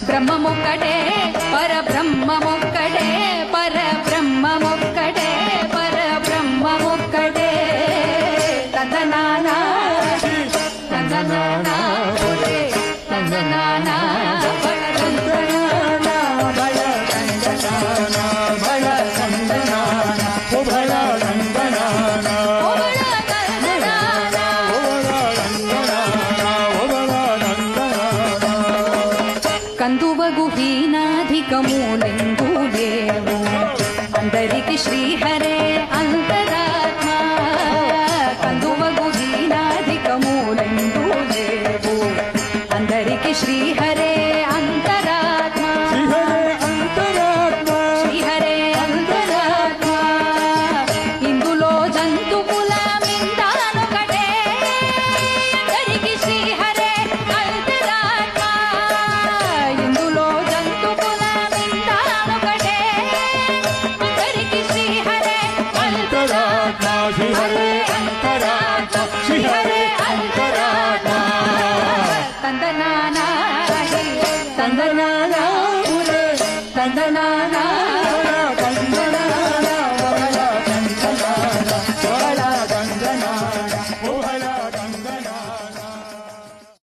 బ్రహ్మమొక్కటే పరబ్రహ్మమొక్కటే పరబ్రహ్మమొక్కటే పరబ్రహ్మమొక్కటే తందనానా తందనానా ఒరే తందనానా బళ తందనానా బళ తందనానా బళ తందనానా ఓ బళ తందనానా ఓ బళ తందనానా ఓ బళ తందనానా ఓ బళ తందనానా కందువగు హీనాధికములెందు లేవు అందరికి శ్రీహరే అంతరాత్మ కందువగు హీనాధికములెందు లేవు అందరికి శ్రీహరే అంతరాత్మ శ్రీహరే అంతరాత్మ ఇందులో జంతువుల మిందానొకటే అందరికి శ్రీహరే అంతరాత్మ ఇందులో జంతువుల మిందానొకటే అందరికి శ్రీహరే అంతరాత్మ శ్రీహరే అంతరాత్మ శ్రీహరే అంతరాత్మ తందనానా